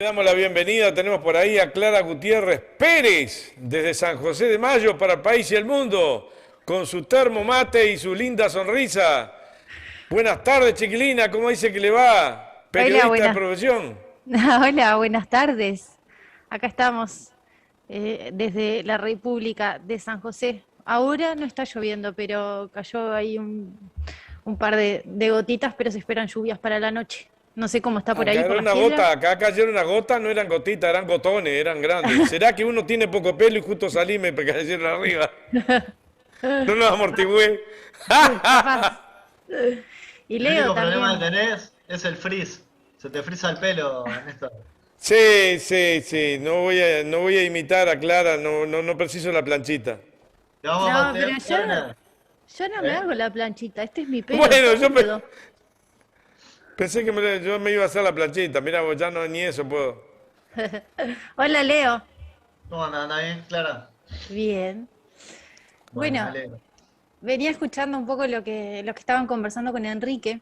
Le damos la bienvenida, tenemos por ahí a Clara Gutiérrez Pérez, desde San José de Mayo para el país y el mundo, con su termo mate y su linda sonrisa. Buenas tardes, chiquilina, ¿cómo dice que le va? Hola, Periodista de profesión. hola, buenas tardes. Acá estamos desde la República de San José. Ahora no está lloviendo, pero cayó ahí un par de gotitas, pero se esperan lluvias para la noche. No sé cómo está por Acá ahí, por era las una gota, piedras. acá cayeron una gota, no eran gotitas, eran gotones, eran grandes. ¿Será que uno tiene poco pelo y justo salí y me cayeron arriba? No nos amortigüé. Capaz. Y El Leo único problema que también. tenés es el frizz. Se te frisa el pelo, Néstor. Sí, sí, sí, no voy a imitar a Clara, no preciso la planchita. Te vamos a No, pero bautizar una. yo no me ¿Eh? hago la planchita. Este es mi pelo, está Bueno, húmedo. pensé que yo me iba a hacer la planchita. Mira, vos ya no ni eso puedo. Hola, Leo. ¿Cómo andas? ¿Anda bien, Clara? Bien. Bueno, me Bueno, alegro. venía escuchando un poco lo que estaban conversando con Enrique.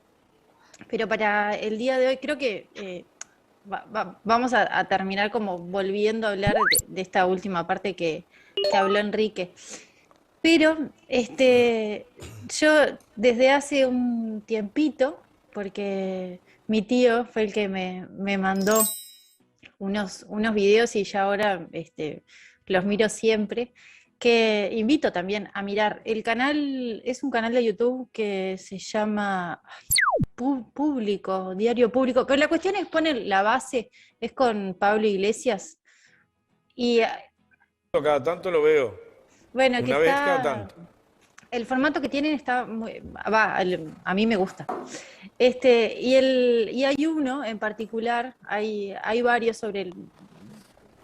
Pero para el día de hoy creo que vamos a terminar como volviendo a hablar de esta última parte que habló Enrique. Pero yo desde hace un tiempito, porque mi tío fue el que me mandó unos videos y ya ahora los miro siempre, que invito también a mirar. El canal es un canal de YouTube que se llama Público, Diario Público, pero la cuestión es poner la base, es con Pablo Iglesias, y Cada tanto lo veo. bueno, que Una vez cada está, tanto. el formato que tienen está a mí me gusta. Y hay uno en particular, hay varios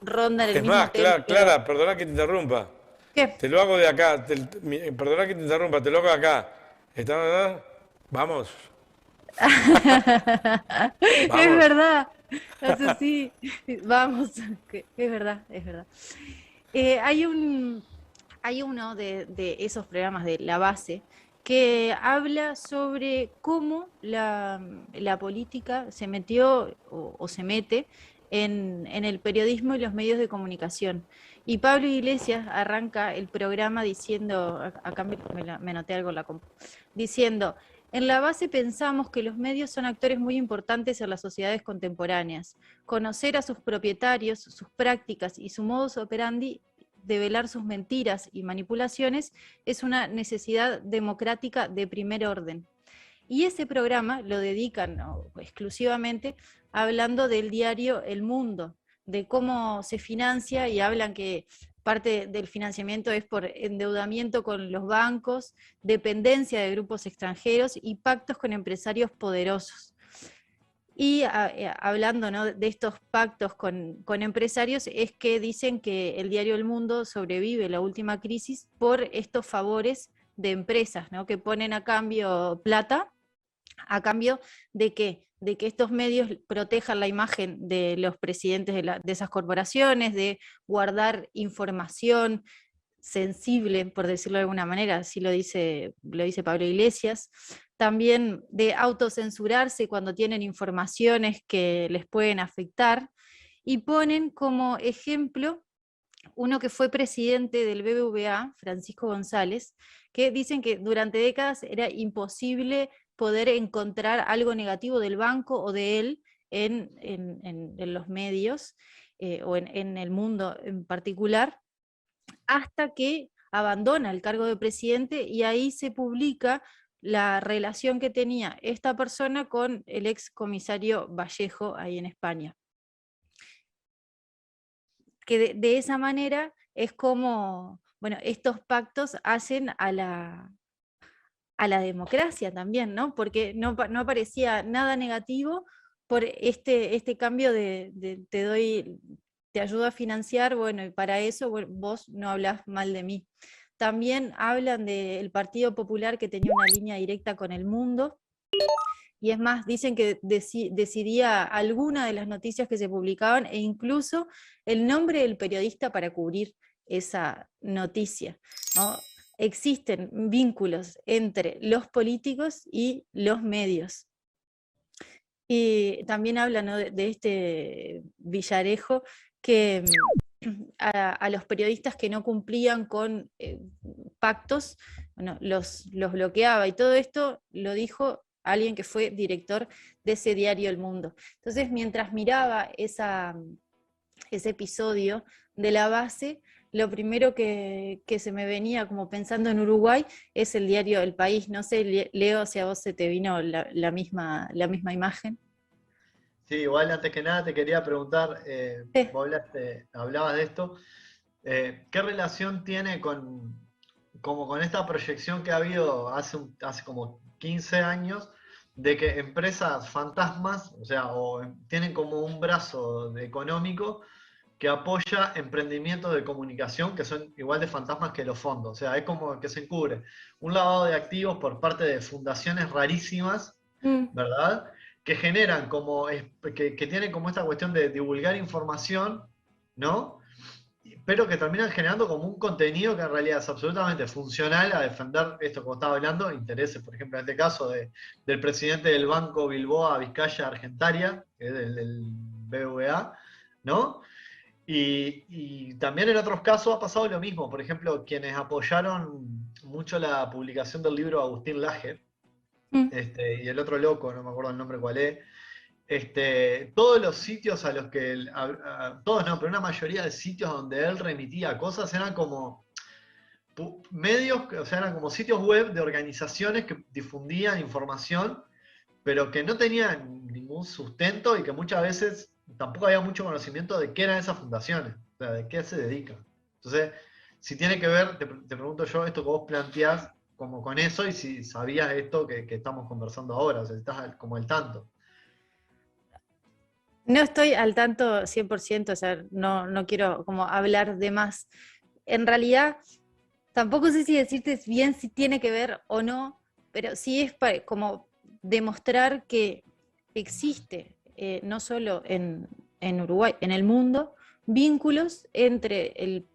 rondan el Es mismo más, tema, pero Clara, perdona que te interrumpa. ¿qué? Te lo hago de acá. Perdona que te interrumpa, te lo hago de acá. ¿Está? Vamos, Es vamos. verdad, eso sí, vamos, que es verdad, es verdad. Hay hay uno de esos programas de la base que habla sobre cómo la política se metió o se mete en el periodismo y los medios de comunicación. Y Pablo Iglesias arranca el programa diciendo, acá me anoté algo en la compu, diciendo, en la base pensamos que los medios son actores muy importantes en las sociedades contemporáneas. Conocer a sus propietarios, sus prácticas y su modus operandi, develar sus mentiras y manipulaciones, es una necesidad democrática de primer orden. Y ese programa lo dedican exclusivamente hablando del diario El Mundo, de cómo se financia, y hablan que parte del financiamiento es por endeudamiento con los bancos, dependencia de grupos extranjeros y pactos con empresarios poderosos. Y hablando, ¿no?, de estos pactos con empresarios, es que dicen que el diario El Mundo sobrevive la última crisis por estos favores de empresas, ¿no?, que ponen a cambio plata, a cambio de qué, de que estos medios protejan la imagen de los presidentes de esas corporaciones, de guardar información sensible, por decirlo de alguna manera, así lo dice Pablo Iglesias, también de autocensurarse cuando tienen informaciones que les pueden afectar, y ponen como ejemplo uno que fue presidente del BBVA, Francisco González, que dicen que durante décadas era imposible poder encontrar algo negativo del banco o de él en los medios, o en el mundo en particular, hasta que abandona el cargo de presidente, y ahí se publica la relación que tenía esta persona con el ex comisario Vallejo ahí en España. Que de esa manera es como, bueno, estos pactos hacen a la democracia también, ¿no? Porque no aparecía nada negativo por este cambio te ayudo a financiar, bueno, y para eso bueno, vos no hablás mal de mí. También hablan del Partido Popular, que tenía una línea directa con El Mundo, y es más, dicen que decidía alguna de las noticias que se publicaban, e incluso el nombre del periodista para cubrir esa noticia, ¿no? Existen vínculos entre los políticos y los medios. Y también habla, ¿no?, de este Villarejo que a los periodistas que no cumplían con pactos, bueno, los bloqueaba, y todo esto lo dijo alguien que fue director de ese diario El Mundo. Entonces, mientras miraba ese episodio de la base, lo primero que se me venía como pensando en Uruguay es el diario El País. No sé, Leo, si a vos se te vino la misma imagen. Sí, igual antes que nada te quería preguntar, Sí. vos hablabas de esto, ¿qué relación tiene como con esta proyección que ha habido hace como 15 años de que empresas fantasmas, o sea, tienen como un brazo económico que apoya emprendimientos de comunicación que son igual de fantasmas que los fondos? O sea, es como que se encubre un lavado de activos por parte de fundaciones rarísimas, Mm. ¿verdad? Que generan que tienen como esta cuestión de divulgar información, ¿no? Pero que terminan generando como un contenido que en realidad es absolutamente funcional a defender esto como estaba hablando, intereses, por ejemplo, en este caso del presidente del Banco Bilboa Vizcaya Argentaria, que es del BBVA, ¿no? Y también en otros casos ha pasado lo mismo. Por ejemplo, quienes apoyaron mucho la publicación del libro Agustín Laje, Mm. y el otro loco, no me acuerdo el nombre cuál es, todos los sitios a los que todos no, pero una mayoría de sitios donde él remitía cosas eran como medios, o sea, eran como sitios web de organizaciones que difundían información, pero que no tenían ningún sustento y que muchas veces tampoco había mucho conocimiento de qué eran esas fundaciones, o sea, de qué se dedican. Entonces, si tiene que ver, te pregunto yo, esto que vos planteás como con eso, y si sabías esto que estamos conversando ahora, o sea, si estás como al tanto. No estoy al tanto 100%, o sea, no quiero como hablar de más. En realidad, tampoco sé si decirte bien si tiene que ver o no, pero sí es como demostrar que existe, no solo en Uruguay, en el mundo, vínculos entre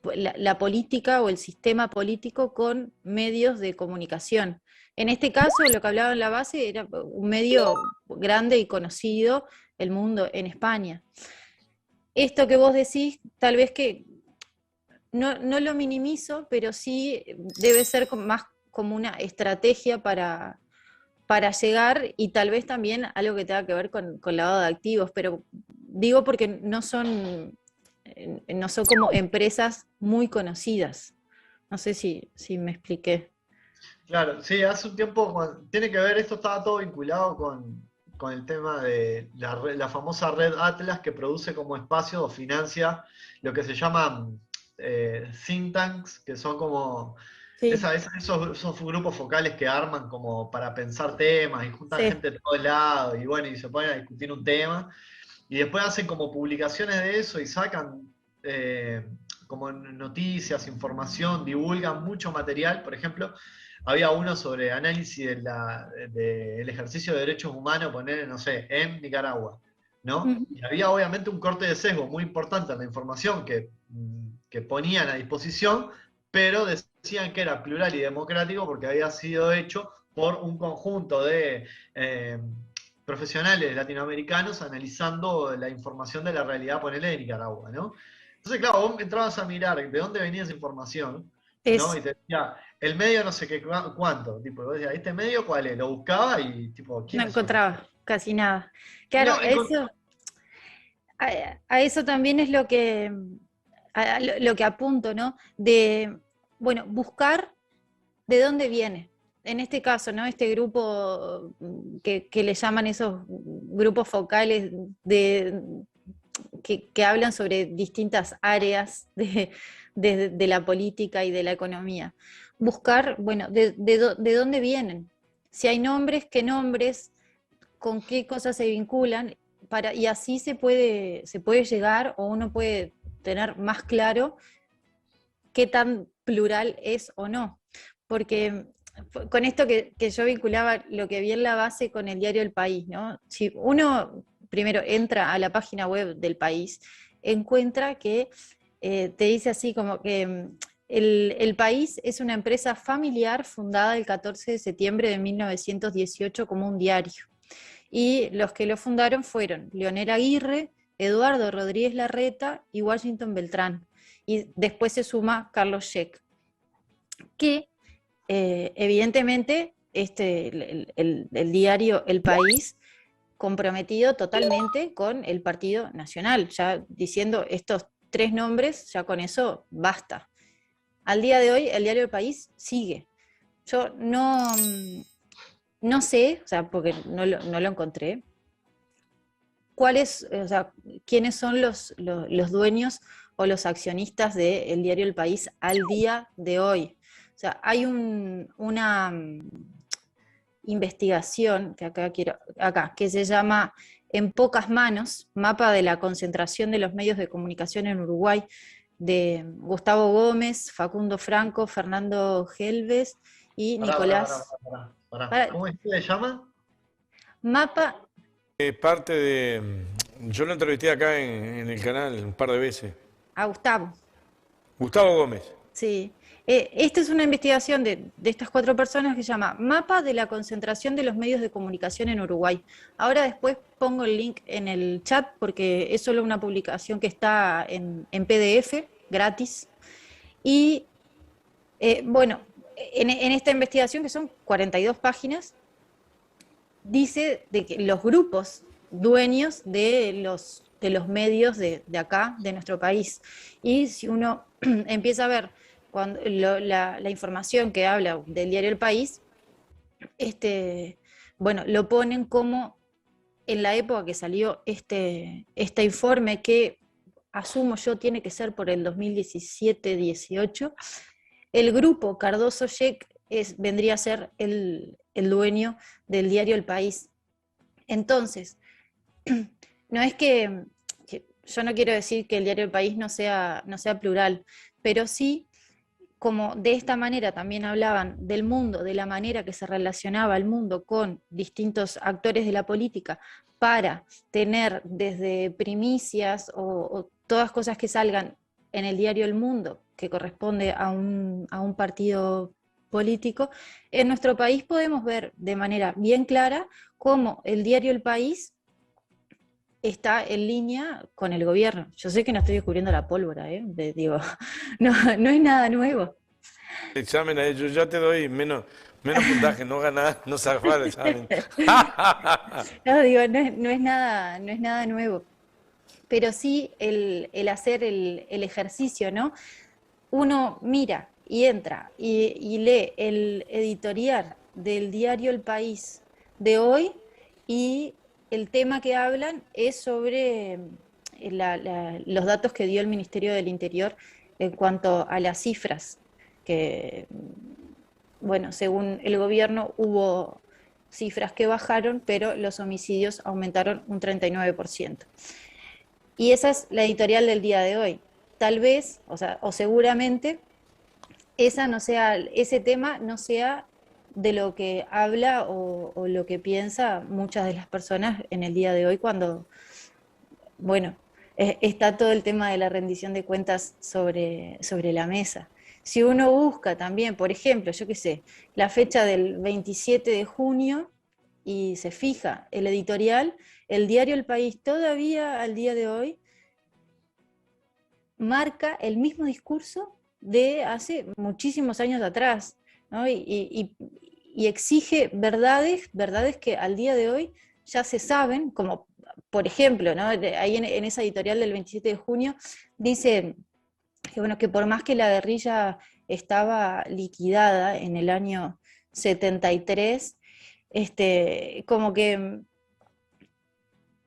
la política o el sistema político con medios de comunicación. En este caso, lo que hablaba en la base era un medio grande y conocido, El Mundo, en España. Esto que vos decís, tal vez que no lo minimizo, pero sí debe ser más como una estrategia para llegar, y tal vez también algo que tenga que ver con lavado de activos, pero digo porque no son como empresas muy conocidas. No sé si me expliqué. Claro, sí, hace un tiempo, tiene que ver, esto estaba todo vinculado con el tema de la famosa red Atlas que produce como espacio o financia lo que se llaman think tanks, que son como Sí, esos grupos focales que arman como para pensar temas y juntan sí, gente de todos lados y bueno, y se ponen a discutir un tema y después hacen como publicaciones de eso y sacan como noticias, información, divulgan mucho material. Por ejemplo, había uno sobre análisis del ejercicio de derechos humanos, poner, no sé, en Nicaragua, ¿no? ujú, Y había obviamente un corte de sesgo muy importante en la información que ponían a disposición, pero decían que era plural y democrático porque había sido hecho por un conjunto de profesionales latinoamericanos analizando la información de la realidad, ponele, de Nicaragua, ¿no? Entonces, claro, vos entrabas a mirar de dónde venía esa información, ¿no? es, Y te decía, el medio no sé qué cuánto, tipo, vos decías, ¿este medio cuál es? Lo buscaba y, tipo, no ¿quiénes son estos? encontraba casi nada. Claro, No, a eso también es lo que apunto, ¿no? De, bueno, buscar de dónde viene. En este caso, ¿no? Este grupo que le llaman esos grupos focales que hablan sobre distintas áreas de la política y de la economía. Buscar, bueno, de dónde vienen. Si hay nombres, qué nombres, con qué cosas se vinculan, y así se puede llegar, o uno puede tener más claro qué tan plural es o no. Porque con esto que yo vinculaba lo que vi en la base con el diario El País, ¿no? Si uno primero entra a la página web del País, encuentra que te dice así como que el País es una empresa familiar fundada el 14 de septiembre de 1918 como un diario. y los que lo fundaron fueron Leonel Aguirre, Eduardo Rodríguez Larreta y Washington Beltrán. Y después se suma Carlos Scheck, que evidentemente el diario El País comprometido totalmente con el Partido Nacional, ya diciendo estos 3 nombres, ya con eso basta. Al día de hoy el diario El País sigue. Yo no sé, o sea, porque no lo encontré, o sea, quiénes son los dueños o los accionistas del diario El País al día de hoy. O sea, hay una investigación que se llama En pocas manos, mapa de la concentración de los medios de comunicación en Uruguay, de Gustavo Gómez, Facundo Franco, Fernando Gelves y Nicolás. ¿Cómo es que se llama? Mapa. Parte de... Yo lo entrevisté acá en el canal un par de veces. A Gustavo. Gustavo Gómez. Sí. Esta es una investigación de estas 4 personas que se llama Mapa de la concentración de los medios de comunicación en Uruguay. Ahora después pongo el link en el chat porque es solo una publicación que está en PDF, gratis. Y bueno, en esta investigación, que son 42 páginas, dice de que los grupos dueños de los medios de acá, de nuestro país. Y si uno empieza a ver la información que habla del diario El País, bueno, lo ponen como en la época que salió este informe, que asumo yo tiene que ser por el 2017-18, el grupo Cardoso Scheck vendría a ser el dueño del diario El País. Entonces, no es que yo no quiero decir que el diario El País no sea plural, pero sí, como de esta manera también hablaban del mundo, de la manera que se relacionaba el mundo con distintos actores de la política, para tener desde primicias o todas cosas que salgan en el diario El Mundo, que corresponde a un partido político, en nuestro país podemos ver de manera bien clara cómo el diario El País está en línea con el gobierno. Yo sé que no estoy descubriendo la pólvora, digo, no es nada nuevo. Examen a ellos, ya te doy menos puntaje, no ganás, no zafás el examen. No, digo, no es nada nuevo. Pero sí el hacer el ejercicio, ¿no? Uno mira y entra y lee el editorial del diario El País de hoy, y el tema que hablan es sobre los datos que dio el Ministerio del Interior en cuanto a las cifras, que, bueno, según el gobierno hubo cifras que bajaron, pero los homicidios aumentaron un 39%. Y esa es la editorial del día de hoy. Tal vez, o seguramente, ese tema no sea de lo que habla o lo que piensa muchas de las personas en el día de hoy, cuando, bueno, está todo el tema de la rendición de cuentas sobre la mesa. Si uno busca también, por ejemplo, yo qué sé, la fecha del 27 de junio y se fija el editorial, el diario El País todavía al día de hoy marca el mismo discurso de hace muchísimos años atrás, ¿no? Y exige verdades que al día de hoy ya se saben, como por ejemplo, ¿no? Ahí en esa editorial del 27 de junio dice que, bueno, que por más que la guerrilla estaba liquidada en el año 73, como que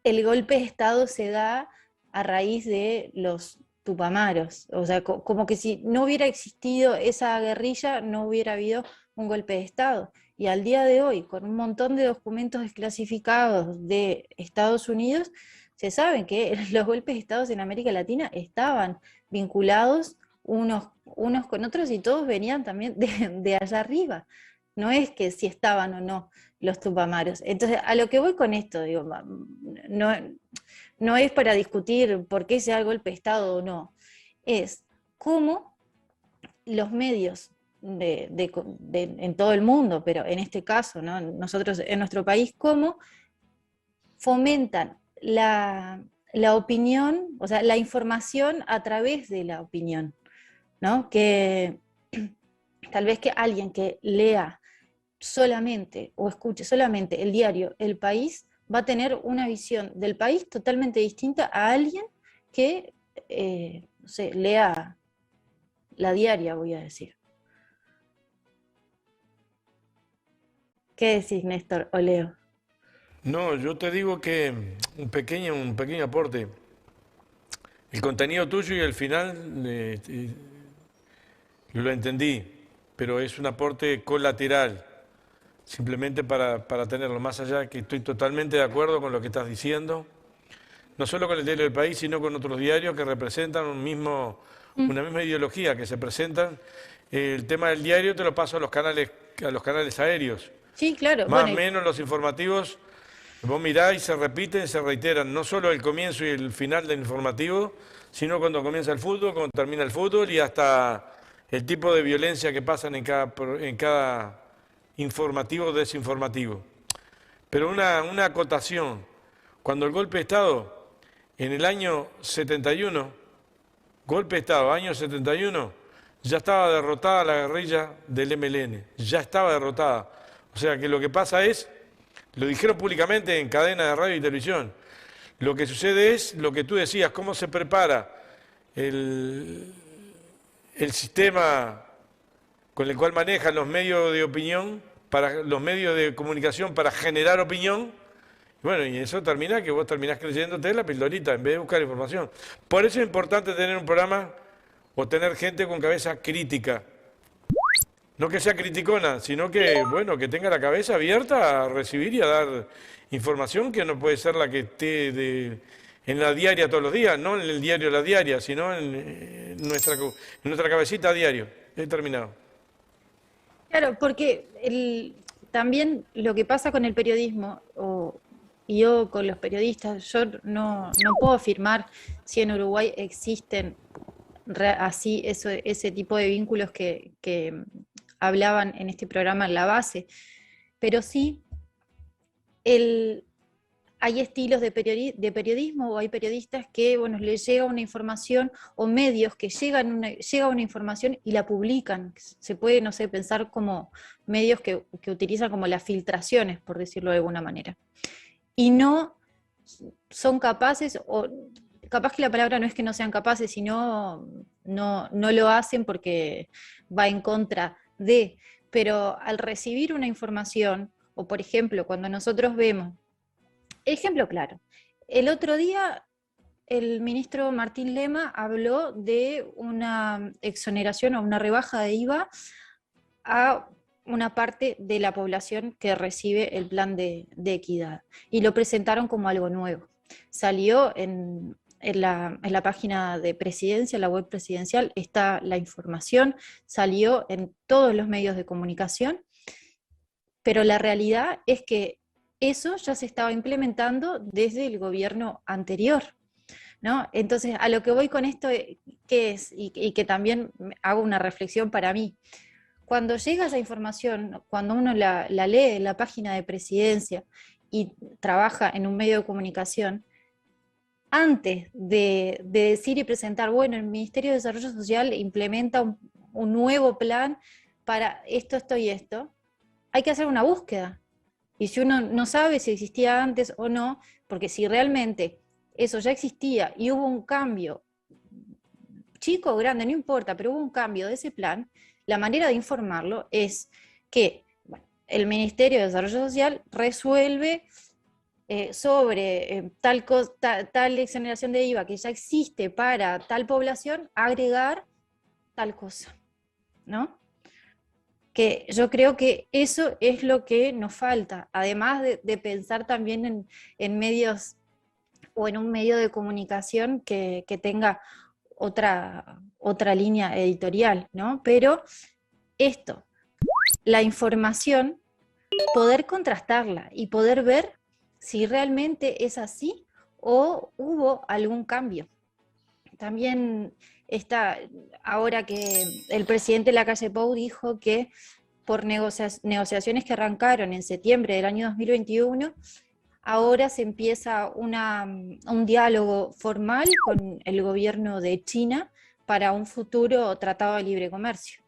el golpe de Estado se da a raíz de los Tupamaros, o sea, como que si no hubiera existido esa guerrilla, no hubiera habido un golpe de Estado. Y al día de hoy, con un montón de documentos desclasificados de Estados Unidos, se sabe que los golpes de Estado en América Latina estaban vinculados unos con otros, y todos venían también de allá arriba. No es que si estaban o no los Tupamaros. Entonces, a lo que voy con esto, digo, no es para discutir por qué se da el golpe de Estado o no, es cómo los medios en todo el mundo, pero en este caso, ¿no? Nosotros en nuestro país, cómo fomentan la opinión, o sea, la información a través de la opinión, ¿no? Que tal vez que alguien que lea solamente o escuche solamente el diario El País va a tener una visión del país totalmente distinta a alguien que, no sé, lea la diaria, voy a decir. ¿Qué decís, Néstor o Leo? No, yo te digo que un pequeño aporte. El contenido tuyo y el final lo entendí, pero es un aporte colateral, simplemente para tenerlo. Más allá que estoy totalmente de acuerdo con lo que estás diciendo, no solo con el diario del País, sino con otros diarios que representan Mm. una misma ideología, que se presentan. El tema del diario te lo paso a los canales aéreos. Sí, claro. Más Bueno, o menos los informativos, vos mirás y se repiten, se reiteran, no solo el comienzo y el final del informativo, sino cuando comienza el fútbol, cuando termina el fútbol y hasta el tipo de violencia que pasan en cada informativo o desinformativo. Pero una acotación, cuando el golpe de Estado, en el año 71, golpe de Estado, año 71, ya estaba derrotada la guerrilla del MLN, ya estaba derrotada. O sea que lo que pasa es, lo dijeron públicamente en cadena de radio y televisión, lo que sucede es lo que tú decías, cómo se prepara el, el sistema con el cual manejan los medios de opinión, para los medios de comunicación para generar opinión. Bueno, y eso termina que vos terminás creyéndote la pildorita en vez de buscar información. Por eso es importante tener un programa o tener gente con cabeza crítica. No que sea criticona, sino que, bueno, que tenga la cabeza abierta a recibir y a dar información que no puede ser la que esté en la diaria todos los días, no en el diario La Diaria, sino en nuestra cabecita a diario. He terminado. claro, porque también lo que pasa con el periodismo, y yo con los periodistas, yo no puedo afirmar si en Uruguay existen así ese tipo de vínculos que hablaban en este programa en la base, pero sí el, hay estilos de periodismo o hay periodistas que, bueno, les llega una información o medios que llega una información y la publican. Se puede, no sé, pensar como medios que utilizan como las filtraciones, por decirlo de alguna manera. Y no son capaces, o capaz que la palabra no es que no sean capaces, sino no lo hacen porque va en contra de, pero al recibir una información, o por ejemplo, cuando nosotros vemos, ejemplo claro, el otro día el ministro Martín Lema habló de una exoneración o una rebaja de IVA a una parte de la población que recibe el plan de equidad. Y lo presentaron como algo nuevo. Salió en la página de presidencia, la web presidencial, está la información, salió en todos los medios de comunicación, pero la realidad es que eso ya se estaba implementando desde el gobierno anterior, ¿no? Entonces, a lo que voy con esto, ¿qué es? Y que también hago una reflexión para mí. Cuando llega esa información, cuando uno la lee en la página de presidencia y trabaja en un medio de comunicación, antes de decir y presentar, bueno, el Ministerio de Desarrollo Social implementa un nuevo plan para esto, esto y esto, hay que hacer una búsqueda. Y si uno no sabe si existía antes o no, porque si realmente eso ya existía y hubo un cambio, chico o grande, no importa, pero hubo un cambio de ese plan, la manera de informarlo es que bueno, el Ministerio de Desarrollo Social resuelve sobre tal exoneración de IVA que ya existe para tal población, agregar tal cosa, ¿no? Que yo creo que eso es lo que nos falta, además de pensar también en medios o en un medio de comunicación que tenga otra línea editorial, ¿no? Pero esto, la información, poder contrastarla y poder ver si realmente es así o hubo algún cambio. También está, ahora que el presidente Lacalle Pou dijo que por negociaciones que arrancaron en septiembre del año 2021, ahora se empieza un diálogo formal con el gobierno de China para un futuro tratado de libre comercio.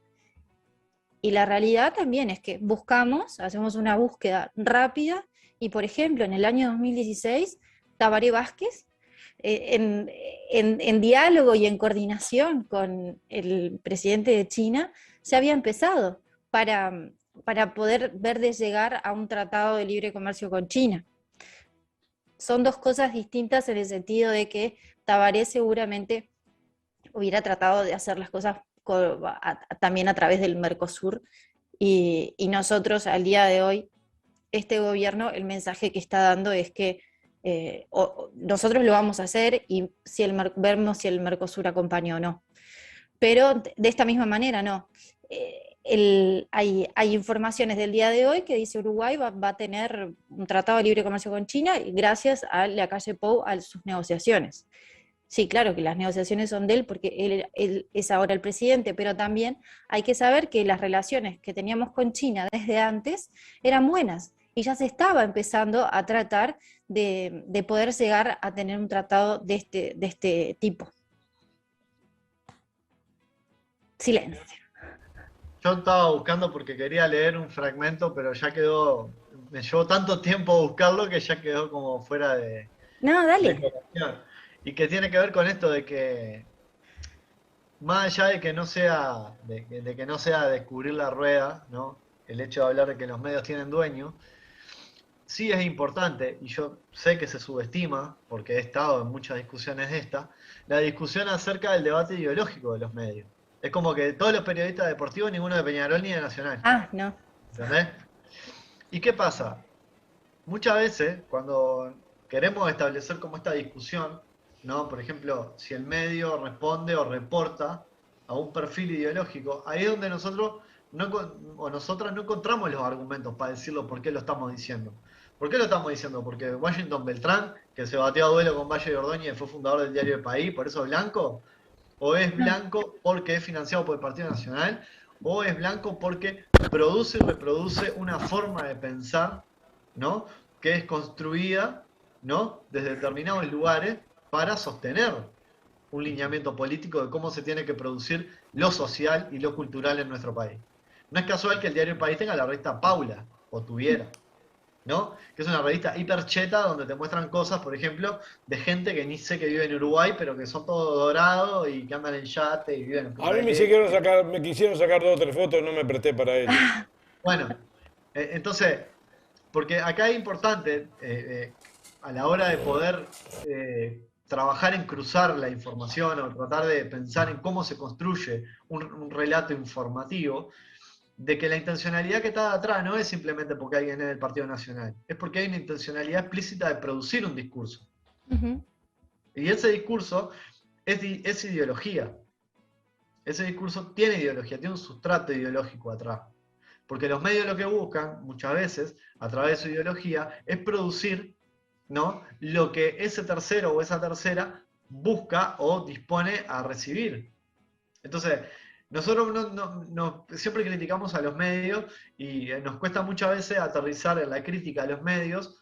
Y la realidad también es que hacemos una búsqueda rápida y, por ejemplo, en el año 2016, Tabaré Vázquez, en diálogo y en coordinación con el presidente de China, se había empezado para poder ver de llegar a un tratado de libre comercio con China. Son dos cosas distintas en el sentido de que Tabaré seguramente hubiera tratado de hacer las cosas también a través del Mercosur y nosotros al día de hoy, este gobierno, el mensaje que está dando es que nosotros lo vamos a hacer y vemos si el Mercosur acompaña o no. Pero de esta misma manera, no. Hay informaciones del día de hoy que dice Uruguay va a tener un tratado de libre comercio con China gracias a la calle Pou, a sus negociaciones. Sí, claro que las negociaciones son de él porque él es ahora el presidente, pero también hay que saber que las relaciones que teníamos con China desde antes eran buenas y ya se estaba empezando a tratar de poder llegar a tener un tratado de este tipo. Silencio. Yo estaba buscando porque quería leer un fragmento, pero ya quedó, me llevó tanto tiempo buscarlo que ya quedó como fuera No, de dale. colación. Y que tiene que ver con esto de que, más allá de que no sea, de que no sea descubrir la rueda, ¿no? El hecho de hablar de que los medios tienen dueño, sí es importante, y yo sé que se subestima, porque he estado en muchas discusiones de esta, la discusión acerca del debate ideológico de los medios. Es como que todos los periodistas deportivos, ninguno de Peñarol ni de Nacional. Ah, no. ¿Entendés? ¿Y qué pasa? Muchas veces, cuando queremos establecer como esta discusión, ¿no? Por ejemplo, si el medio responde o reporta a un perfil ideológico, ahí es donde nosotros o nosotras no encontramos los argumentos para decirlo por qué lo estamos diciendo. ¿Por qué lo estamos diciendo? Porque Washington Beltrán, que se batió a duelo con Valle de Ordóñez y fue fundador del diario El País, por eso es blanco, o es No. blanco porque es financiado por el Partido Nacional, o es blanco porque produce y reproduce una forma de pensar, ¿no? Que es construida, ¿no? Desde determinados lugares para sostener un lineamiento político de cómo se tiene que producir lo social y lo cultural en nuestro país. No es casual que el diario El País tenga la revista Paula, o tuviera, ¿no? Que es una revista hipercheta donde te muestran cosas, por ejemplo, de gente que ni sé que vive en Uruguay, pero que son todos dorados y que andan en yate y viven en A Punta mí del Este. me quisieron sacar dos o tres fotos, no me presté para ello. Bueno, entonces, porque acá es importante, a la hora de poder trabajar en cruzar la información o tratar de pensar en cómo se construye un relato informativo, de que la intencionalidad que está atrás no es simplemente porque alguien es del Partido Nacional, es porque hay una intencionalidad explícita de producir un discurso. Ujú. Y ese discurso es ideología. Ese discurso tiene ideología, tiene un sustrato ideológico atrás. Porque los medios lo que buscan, muchas veces, a través de su ideología, es producir, ¿no? Lo que ese tercero o esa tercera busca o dispone a recibir. Entonces, nosotros siempre criticamos a los medios y nos cuesta muchas veces aterrizar en la crítica a los medios,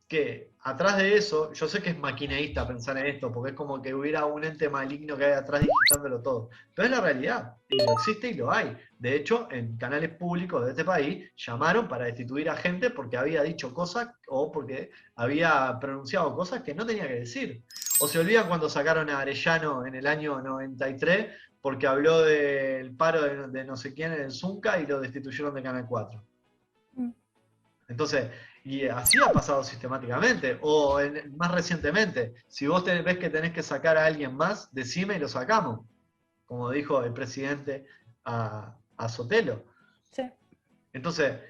que atrás de eso, yo sé que es maquineísta pensar en esto, porque es como que hubiera un ente maligno que hay atrás digitándolo todo, pero es la realidad, y lo existe y lo hay. De hecho, en canales públicos de este país llamaron para destituir a gente porque había dicho cosas o porque había pronunciado cosas que no tenía que decir. O se olvidan cuando sacaron a Arellano en el año 93 porque habló del paro de no sé quién en el Zunca y lo destituyeron de Canal 4. Mm. Entonces, y así ha pasado sistemáticamente. O más recientemente, si vos ves que tenés que sacar a alguien más, decime y lo sacamos. Como dijo el presidente a Sotelo. Sí. Entonces,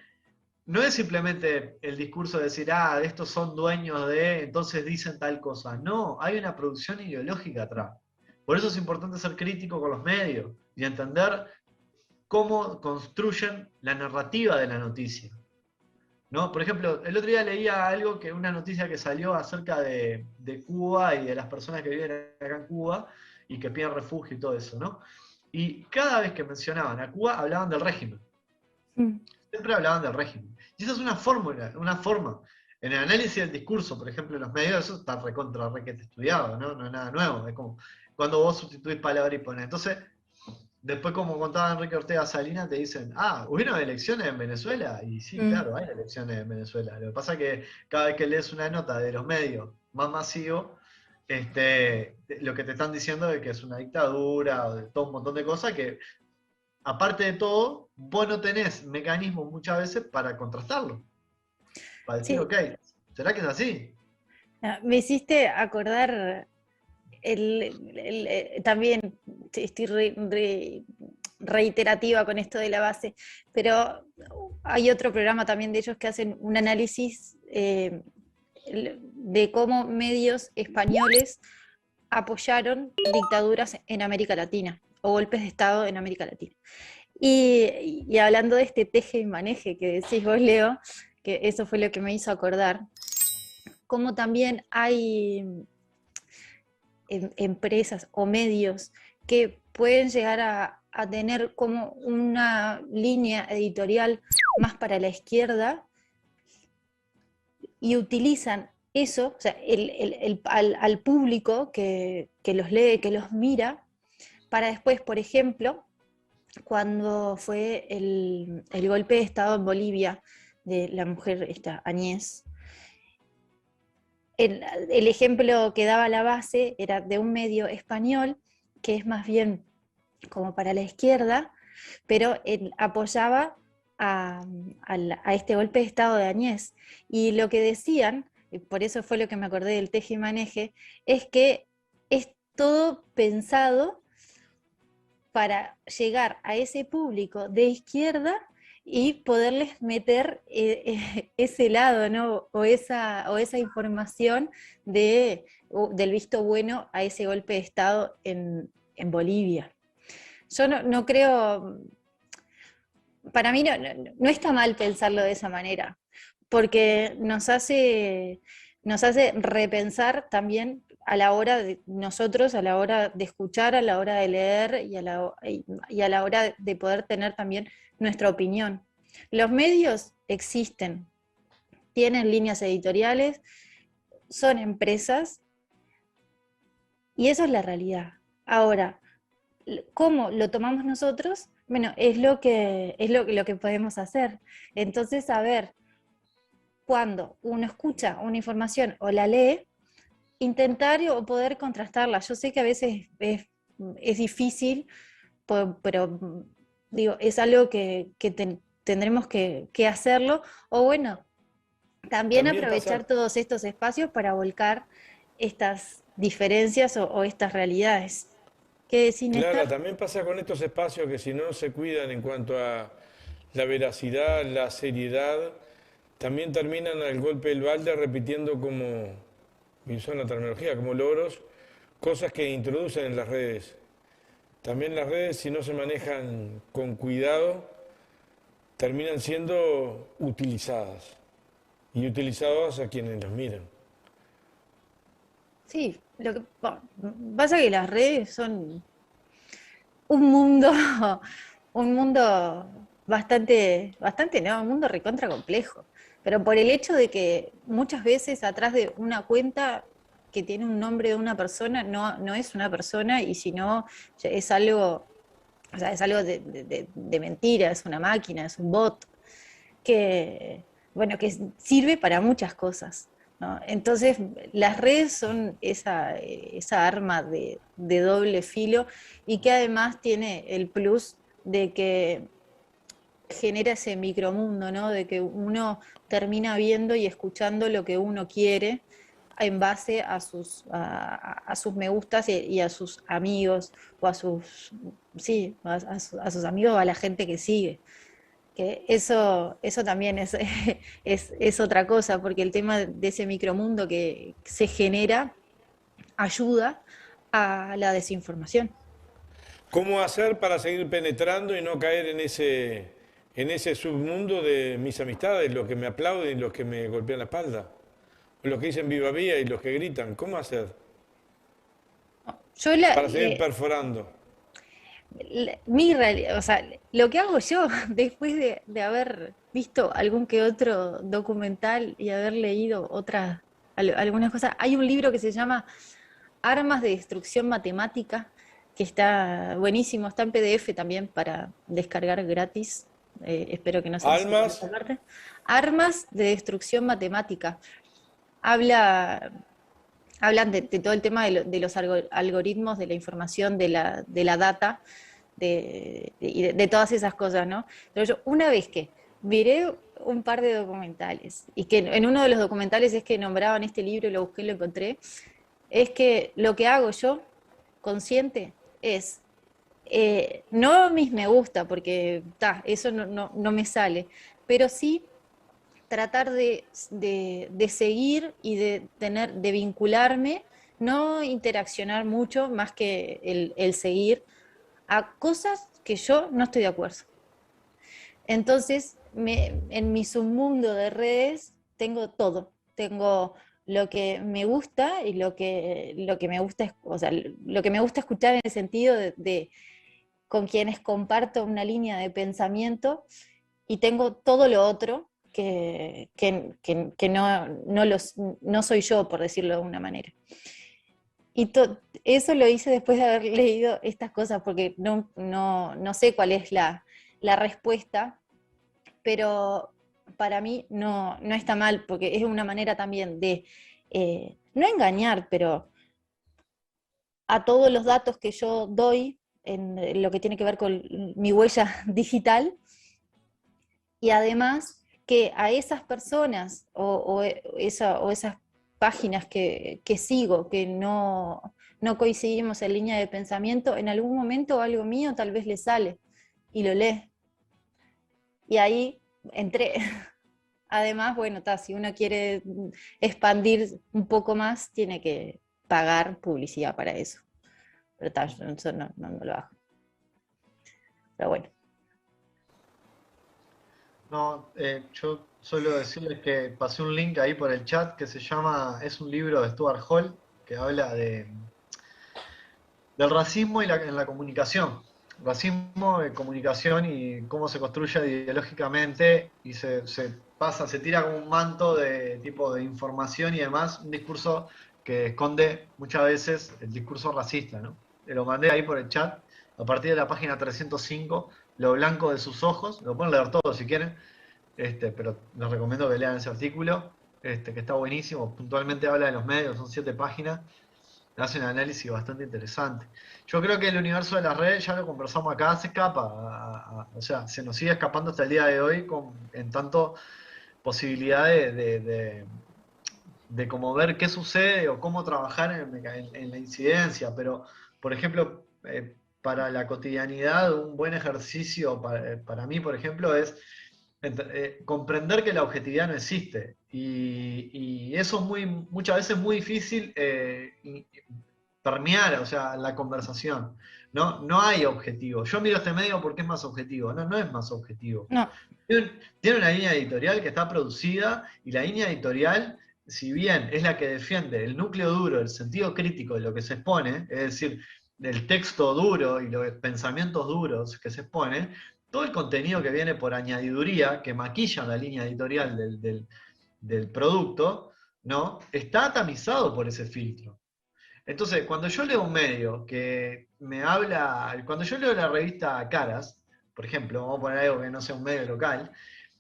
no es simplemente el discurso de decir, de estos son dueños de, entonces dicen tal cosa. No, hay una producción ideológica atrás. Por eso es importante ser crítico con los medios y entender cómo construyen la narrativa de la noticia. ¿No? Por ejemplo, el otro día leía algo, una noticia que salió acerca de Cuba y de las personas que viven acá en Cuba y que piden refugio y todo eso, ¿no? Y cada vez que mencionaban a Cuba, hablaban del régimen. Mm. Siempre hablaban del régimen. Y esa es una fórmula, una forma. En el análisis del discurso, por ejemplo, en los medios, eso está recontra requete estudiado, ¿no? No es nada nuevo. Es como cuando vos sustituís palabra y pones. Entonces, después, como contaba Enrique Ortega Salinas, te dicen, ¿hubieron elecciones en Venezuela? Y sí, Mm. claro, hay elecciones en Venezuela. Lo que pasa es que cada vez que lees una nota de los medios más masivos, lo que te están diciendo es que es una dictadura o de todo un montón de cosas que, aparte de todo, vos no tenés mecanismos muchas veces para contrastarlo. Para decir, Sí, ok, ¿será que es así? me hiciste acordar también estoy reiterativa con esto de la base, pero hay otro programa también de ellos que hacen un análisis de cómo medios españoles apoyaron dictaduras en América Latina o golpes de Estado en América Latina. Y hablando de este teje y maneje que decís vos, Leo, que eso fue lo que me hizo acordar, como también hay empresas o medios que pueden llegar a tener como una línea editorial más para la izquierda y utilizan eso, o sea, al público que los lee, que los mira, para después, por ejemplo, cuando fue el golpe de Estado en Bolivia de la mujer esta, Añez, el ejemplo que daba la base era de un medio español que es más bien como para la izquierda, pero él apoyaba a este golpe de Estado de Añez. Y lo que decían, y por eso fue lo que me acordé del teje-maneje, es que es todo pensado para llegar a ese público de izquierda y poderles meter ese lado, ¿no? O esa información del visto bueno a ese golpe de Estado en Bolivia. Yo no creo, para mí no está mal pensarlo de esa manera, porque nos hace repensar también a la hora de nosotros, a la hora de escuchar, a la hora de leer y a la hora de poder tener también nuestra opinión. Los medios existen, tienen líneas editoriales, son empresas y eso es la realidad. Ahora, ¿cómo lo tomamos nosotros? Bueno, es lo que podemos hacer. Entonces, a ver, cuando uno escucha una información o la lee, intentar o poder contrastarla. Yo sé que a veces es difícil, pero digo, es algo que tendremos que hacerlo, o bueno, también También aprovechar pasa, todos estos espacios para volcar estas diferencias o estas realidades. ¿Qué decís, Clara, Néstor? también pasa con estos espacios que si no se cuidan en cuanto a la veracidad, la seriedad, también terminan al golpe del balde repitiendo como, y usan la terminología, como loros, cosas que introducen en las redes. También las redes, si no se manejan con cuidado, terminan siendo utilizadas. Y utilizadas a quienes las miran. Sí, lo que pasa que las redes son un mundo, un mundo bastante, no, un mundo recontra complejo. Pero por el hecho de que muchas veces atrás de una cuenta que tiene un nombre de una persona, no es una persona, y si no, es algo, o sea, es algo de mentira, es una máquina, es un bot, que, bueno, que sirve para muchas cosas, ¿no? Entonces, las redes son esa arma de doble filo y que además tiene el plus de que genera ese micromundo, ¿no? De que uno termina viendo y escuchando lo que uno quiere en base a sus me gustas y a sus amigos o sí, a sus amigos o a la gente que sigue. Que eso también es otra cosa, porque el tema de ese micromundo que se genera ayuda a la desinformación. ¿Cómo hacer para seguir penetrando y no caer en ese submundo de mis amistades, los que me aplauden y los que me golpean la espalda? O los que dicen viva vía y los que gritan. ¿Cómo hacer Yo para seguir perforando? mi realidad, o sea, lo que hago yo después de haber visto algún que otro documental y haber leído algunas cosas. Hay un libro que se llama Armas de Destrucción Matemática, que está buenísimo, está en PDF también para descargar gratis. Espero que no censure Almas, esa parte. Armas de Destrucción Matemática. Habla, hablan de todo el tema de los algoritmos, de la información, de la data, de todas esas cosas, ¿no? Pero yo, una vez que miré un par de documentales, y que en uno de los documentales es que nombraban este libro, y lo busqué y lo encontré, es que lo que hago yo, consciente, es no mis me gusta, porque eso no me sale, pero sí tratar de seguir y de vincularme, no interaccionar mucho más que el seguir a cosas que yo no estoy de acuerdo. Entonces, en mi submundo de redes tengo todo. Tengo lo que me gusta y lo que me gusta, o sea, lo que me gusta escuchar en el sentido de con quienes comparto una línea de pensamiento, y tengo todo lo otro que no soy yo, por decirlo de una manera. Y eso lo hice después de haber leído estas cosas, porque no sé cuál es la respuesta, pero para mí no está mal, porque es una manera también de no engañar, pero a todos los datos que yo doy en lo que tiene que ver con mi huella digital, y además que a esas personas o esas páginas que sigo, que no coincidimos en línea de pensamiento, en algún momento algo mío tal vez le sale y lo lee. Y ahí entré. Además, bueno, si uno quiere expandir un poco más, tiene que pagar publicidad para eso. Pero eso no lo hago. Pero bueno. No, yo suelo decirles que pasé un link ahí por el chat que se llama, es un libro de Stuart Hall que habla del racismo en la comunicación. Racismo, comunicación y cómo se construye ideológicamente y se tira como un manto de tipo de información y demás, un discurso que esconde muchas veces el discurso racista, ¿no? Te lo mandé ahí por el chat, a partir de la página 305, Lo blanco de sus ojos, lo pueden leer todo si quieren, pero les recomiendo que lean ese artículo, que está buenísimo, puntualmente habla de los medios, son 7 páginas, hace un análisis bastante interesante. Yo creo que el universo de las redes, ya lo conversamos acá, se escapa, o sea, se nos sigue escapando hasta el día de hoy en tanto posibilidad de cómo ver qué sucede o cómo trabajar en la incidencia, pero, por ejemplo, para la cotidianidad, un buen ejercicio para mí, por ejemplo, es comprender que la objetividad no existe. Y eso es muchas veces muy difícil permear, o sea, la conversación. No hay objetivo. Yo miro este medio porque es más objetivo. No es más objetivo. No. Tiene una línea editorial que está producida y la línea editorial, si bien es la que defiende el núcleo duro, el sentido crítico de lo que se expone, es decir, del texto duro y los pensamientos duros que se expone, todo el contenido que viene por añadiduría, que maquilla la línea editorial del producto, ¿no? Está tamizado por ese filtro. Entonces, cuando yo leo un medio que me habla, cuando yo leo la revista Caras, por ejemplo, vamos a poner algo que no sea un medio local,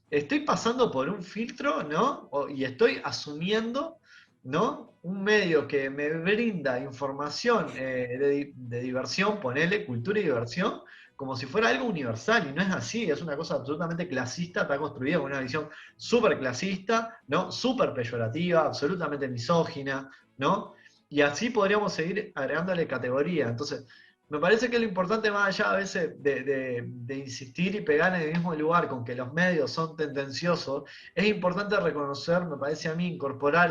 estoy pasando por un filtro, ¿no? Y estoy asumiendo, ¿no? Un medio que me brinda información de diversión, ponele, cultura y diversión, como si fuera algo universal, y no es así, es una cosa absolutamente clasista, está construida con una visión súper clasista, ¿no? Súper peyorativa, absolutamente misógina, ¿no? Y así podríamos seguir agregándole categoría. Entonces, me parece que lo importante, más allá a veces de insistir y pegar en el mismo lugar con que los medios son tendenciosos, es importante reconocer, me parece a mí, incorporar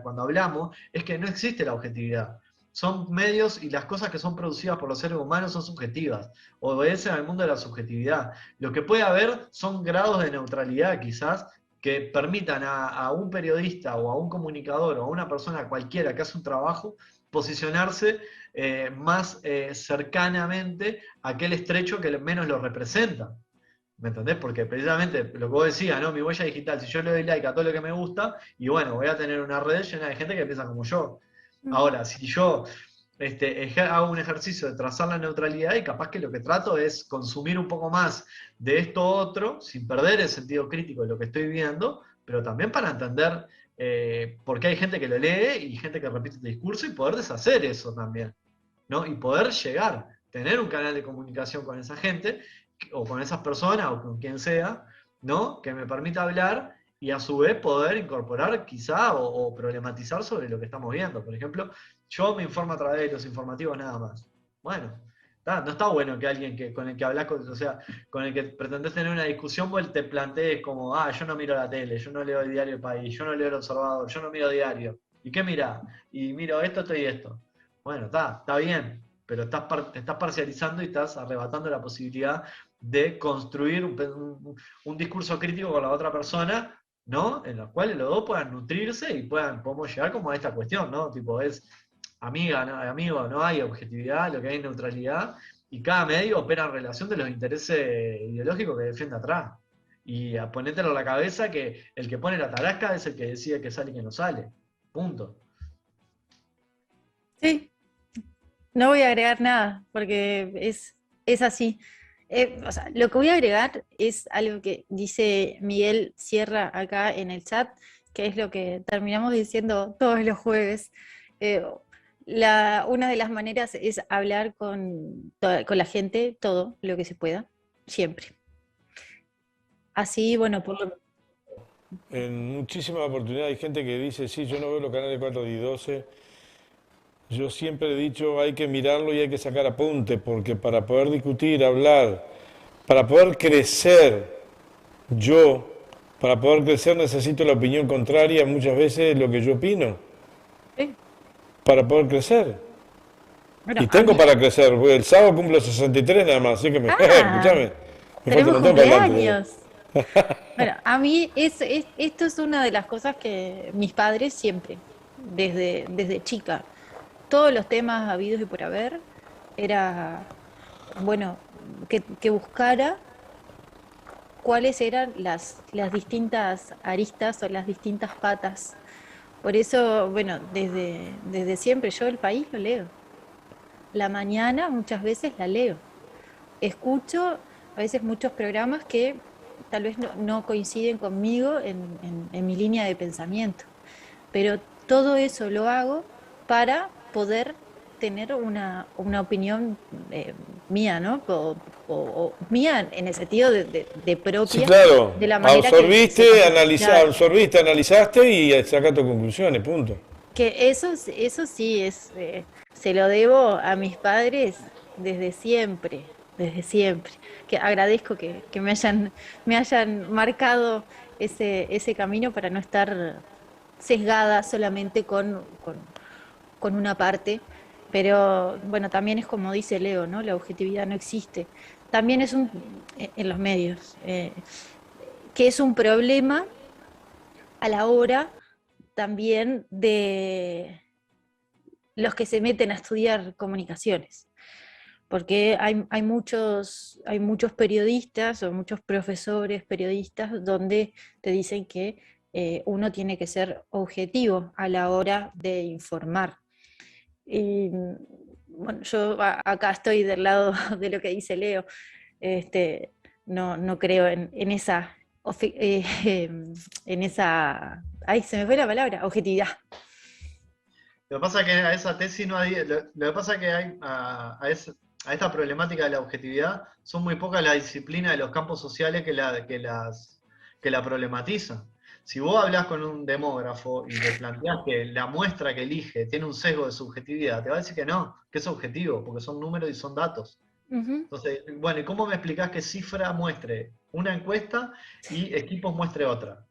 cuando hablamos, es que no existe la objetividad. Son medios y las cosas que son producidas por los seres humanos son subjetivas, obedecen al mundo de la subjetividad. Lo que puede haber son grados de neutralidad quizás que permitan a un periodista o a un comunicador o a una persona cualquiera que hace un trabajo posicionarse más cercanamente a aquel estrecho que menos lo representa. ¿Me entendés? Porque precisamente lo que vos decías, ¿no? Mi huella digital, si yo le doy like a todo lo que me gusta, y bueno, voy a tener una red llena de gente que piensa como yo. Ujú. Ahora, si yo hago un ejercicio de trazar la neutralidad y capaz que lo que trato es consumir un poco más de esto otro, sin perder el sentido crítico de lo que estoy viendo, pero también para entender por qué hay gente que lo lee y gente que repite el discurso y poder deshacer eso también, ¿no? Y poder llegar, tener un canal de comunicación con esa gente o con esas personas o con quien sea, ¿no? Que me permita hablar y a su vez poder incorporar quizá o problematizar sobre lo que estamos viendo. Por ejemplo, yo me informo a través de los informativos nada más. Bueno, no está bueno que alguien con el que hablas, o sea, con el que pretendés tener una discusión, vos te plantees como, yo no miro la tele, yo no leo el diario El País, yo no leo El Observador, yo no miro diario. ¿Y qué mirá? Y miro esto y esto. Bueno, está bien, pero estás parcializando y estás arrebatando la posibilidad de construir un discurso crítico con la otra persona, ¿no? En los cuales los dos puedan nutrirse y podemos llegar como a esta cuestión, ¿no? Tipo, es amiga, ¿no? Amigo, no hay objetividad, lo que hay es neutralidad, y cada medio opera en relación de los intereses ideológicos que defiende atrás. Y a ponértelo a la cabeza que el que pone la tarasca es el que decide que sale y que no sale. Punto. Sí, no voy a agregar nada, porque es así. O sea, lo que voy a agregar es algo que dice Miguel Sierra acá en el chat, que es lo que terminamos diciendo todos los jueves. Eh, una de las maneras es hablar con la gente todo lo que se pueda, siempre. Así, bueno, En muchísimas oportunidades hay gente que dice, sí, yo no veo los canales 4 y 12. Yo siempre he dicho, hay que mirarlo y hay que sacar apunte, porque para poder discutir, hablar, para poder crecer, yo, para poder crecer necesito la opinión contraria muchas veces de lo que yo opino, sí. para poder crecer. Bueno, Y a tengo mí, para crecer, porque el sábado cumplo 63 nada más, así que ah, escúchame, me falta un tenemos montón para adelante todavía. cumpleaños. Bueno, a mí esto es una de las cosas que mis padres siempre, desde chica, todos los temas habidos y por haber, era, bueno, que buscara cuáles eran las distintas aristas o las distintas patas. Por eso, bueno, desde siempre yo el país lo leo. La mañana muchas veces la leo. Escucho a veces muchos programas que tal vez no coinciden conmigo en mi línea de pensamiento, pero todo eso lo hago para poder tener una opinión mía, ¿no? O mía en el sentido de Sí, propia, claro, de la manera que se absorbiste, construye. Claro, absorbiste, analizaste y sacaste tus conclusiones, punto. que eso sí se lo debo a mis padres desde siempre. Que agradezco que me hayan marcado ese camino para no estar sesgada solamente con una parte. Pero bueno, también es como dice Leo, ¿no? La objetividad no existe. También es en los medios, que es un problema a la hora también de los que se meten a estudiar comunicaciones, porque hay muchos periodistas o muchos profesores periodistas donde te dicen que uno tiene que ser objetivo a la hora de informar. Y bueno, yo acá estoy del lado de lo que dice Leo, este, no creo en esa, en esa, ay, se me fue la palabra, objetividad. Lo que pasa es que a esa tesis no hay. Lo que pasa es que hay a esta problemática de la objetividad son muy pocas las disciplinas de los campos sociales que la problematizan. Si vos hablas con un demógrafo y le planteás que la muestra que elige tiene un sesgo de subjetividad, te va a decir que no, que es objetivo, porque son números y son datos. Ujú. Entonces, bueno, ¿y cómo me explicás que cifra muestre una encuesta y equipos muestre otra?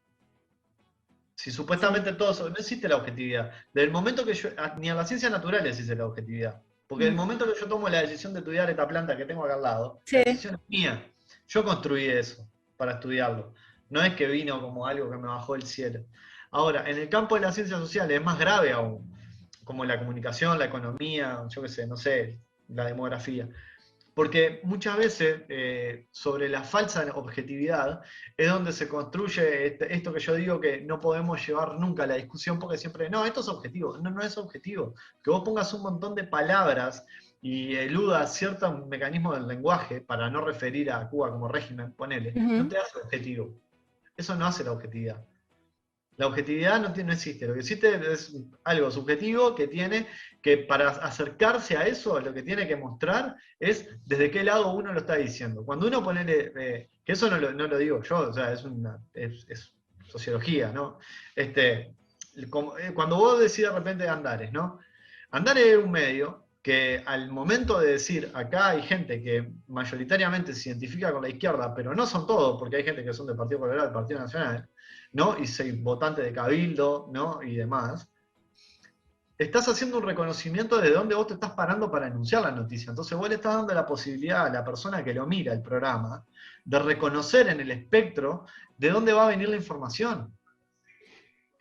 Si Sí, supuestamente todo eso, no existe la objetividad. Desde el momento que yo, ni a las ciencias naturales existe la objetividad. Porque el mm, momento que yo tomo la decisión de estudiar esta planta que tengo acá al lado, la sí, decisión es mía. Yo construí eso para estudiarlo. No es que vino como algo que me bajó del cielo. Ahora, en el campo de las ciencias sociales es más grave aún, como la comunicación, la economía, yo qué sé, no sé, la demografía. Porque muchas veces sobre la falsa objetividad es donde se construye esto que yo digo que no podemos llevar nunca a la discusión porque siempre, no, esto es objetivo. No, no es objetivo. Que vos pongas un montón de palabras y eludas ciertos mecanismos del lenguaje para no referir a Cuba como régimen, ponele, no te hace objetivo. Eso no hace la objetividad. La objetividad no existe. Lo que existe es algo subjetivo que tiene que, para acercarse a eso, lo que tiene que mostrar es desde qué lado uno lo está diciendo. Cuando uno pone, que eso no lo digo yo, o sea, es sociología, ¿no? Cuando vos decís de repente Andares, ¿no? Andares es un medio que al momento de decir, acá hay gente que mayoritariamente se identifica con la izquierda, pero no son todos, porque hay gente que son del Partido Colorado, del Partido Nacional, ¿no? Y soy votante de Cabildo, ¿no? Y demás. Estás haciendo un reconocimiento de dónde vos te estás parando para enunciar la noticia. Entonces vos le estás dando la posibilidad a la persona que lo mira, el programa, de reconocer en el espectro de dónde va a venir la información.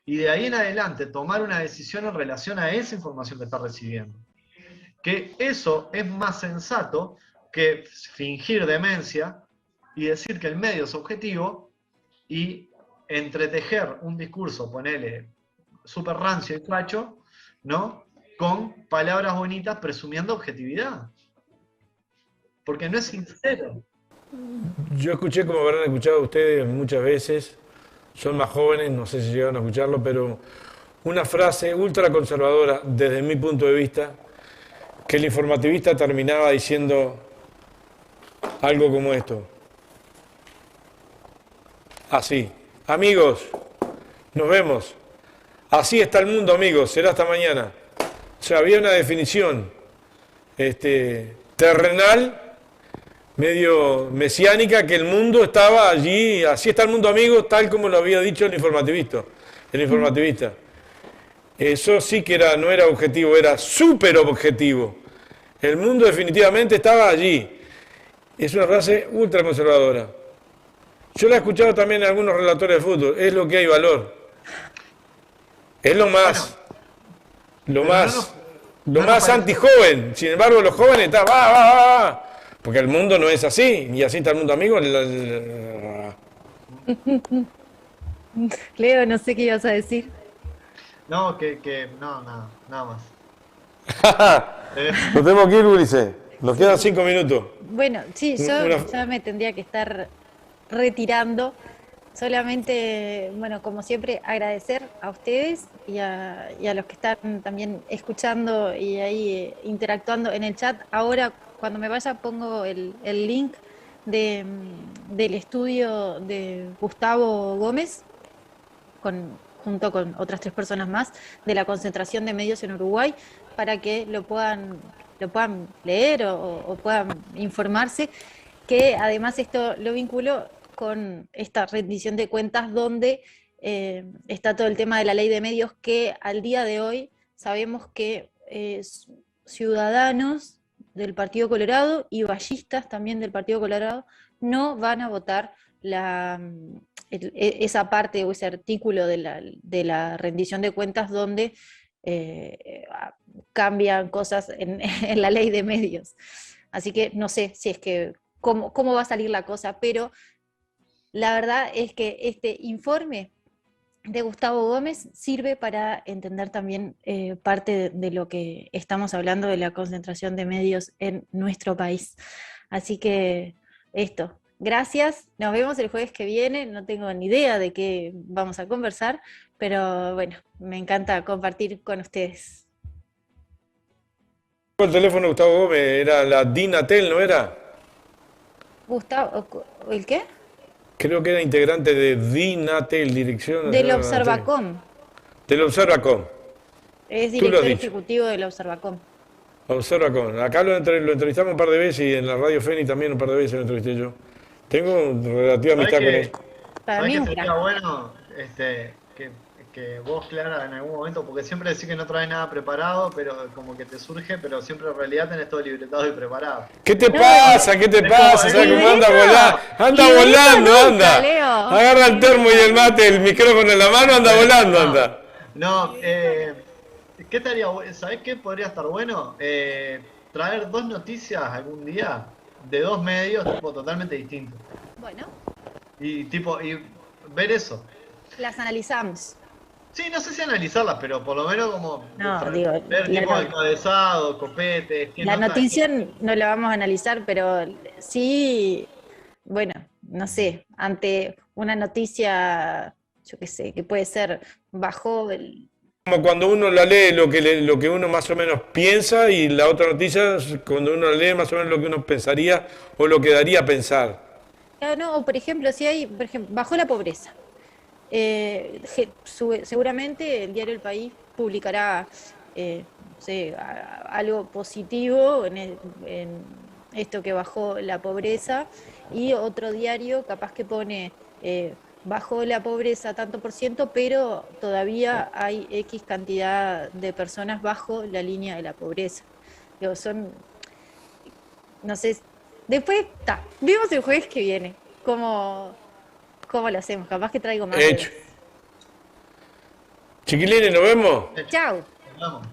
Y de ahí en adelante tomar una decisión en relación a esa información que está recibiendo. Que eso es más sensato que fingir demencia y decir que el medio es objetivo y entretejer un discurso, ponele, súper rancio y facho, ¿no? Con palabras bonitas presumiendo objetividad. Porque no es sincero. Yo escuché, como habrán escuchado ustedes muchas veces, son más jóvenes, no sé si llegaron a escucharlo, pero una frase ultraconservadora desde mi punto de vista, que el informativista terminaba diciendo algo como esto. Así. Amigos, nos vemos. Así está el mundo, amigos. Será hasta mañana. O sea, había una definición terrenal, medio mesiánica, que el mundo estaba allí. Así está el mundo, amigos, tal como lo había dicho el informativista. Eso sí que no era objetivo, era súper objetivo. El mundo definitivamente estaba allí. Es una frase ultraconservadora. Yo la he escuchado también en algunos relatores de fútbol. Es lo que hay valor. Es lo más, lo más anti-joven. Sin embargo, los jóvenes están, va. Porque el mundo no es así. Y así está el mundo, amigo. Leo, no sé qué ibas a decir. No, no, nada más. Nos tenemos que ir, Ulises. Nos quedan 5 minutos. Bueno, sí, yo ya me tendría que estar retirando. Solamente, bueno, como siempre, agradecer a ustedes y a los que están también escuchando y ahí interactuando en el chat. Ahora, cuando me vaya, pongo el link del estudio de Gustavo Gómez, junto con otras 3 personas más, de la concentración de medios en Uruguay, para que lo puedan leer o puedan informarse, que además esto lo vinculo con esta rendición de cuentas donde está todo el tema de la ley de medios, que al día de hoy sabemos que ciudadanos del Partido Colorado y ballistas también del Partido Colorado no van a votar esa parte o ese artículo de la rendición de cuentas donde cambian cosas en la ley de medios. Así que no sé si es que cómo va a salir la cosa, pero la verdad es que este informe de Gustavo Gómez sirve para entender también parte de lo que estamos hablando de la concentración de medios en nuestro país. Así que esto, gracias, nos vemos el jueves que viene, no tengo ni idea de qué vamos a conversar, pero bueno, me encanta compartir con ustedes. El teléfono de Gustavo Gómez era la Dinatel, ¿no era? Gustavo, ¿el qué? Creo que era integrante de Dinatel, dirección... Del Observacom. Del Observacom. Es director ejecutivo del Observacom. Observacom. Acá lo entrevistamos un par de veces y en la Radio Feni también un par de veces lo entrevisté yo. Tengo relativa amistad con él. Para mí sería bueno que vos, Clara, en algún momento, porque siempre decís que no traes nada preparado, pero como que te surge, pero siempre en realidad tenés todo libretado y preparado. ¿Qué te pasa? ¿Qué te pasa? ¿Sabes cómo anda volando? Anda volando, anda. Agarra el termo y el mate, el micrófono en la mano, anda volando, anda. No, ¿qué estaría bueno? ¿Sabés qué podría estar bueno? Traer 2 noticias algún día de dos medios tipo totalmente distintos. Bueno, Y tipo, y ver eso. las analizamos. Sí, no sé si analizarlas, pero por lo menos como No, digo, ver la, tipo no- encabezado, copetes, qué la nota. noticia no la vamos a analizar, pero sí, bueno, no sé, ante una noticia, yo qué sé, que puede ser bajo el... Como cuando uno la lee lo que uno más o menos piensa y la otra noticia es cuando uno la lee más o menos lo que uno pensaría o lo que daría a pensar. Claro, no, o por ejemplo, si hay, por ejemplo, bajó la pobreza. Seguramente el diario El País publicará no sé, algo positivo en esto que bajó la pobreza y otro diario capaz que pone bajó la pobreza tanto por ciento, pero todavía hay X cantidad de personas bajo la línea de la pobreza. Digo, son, no sé, después está, vemos el jueves que viene cómo lo hacemos, capaz que traigo más Hecho. de... Chiquilines, nos vemos. Hecho. Chao. Vamos.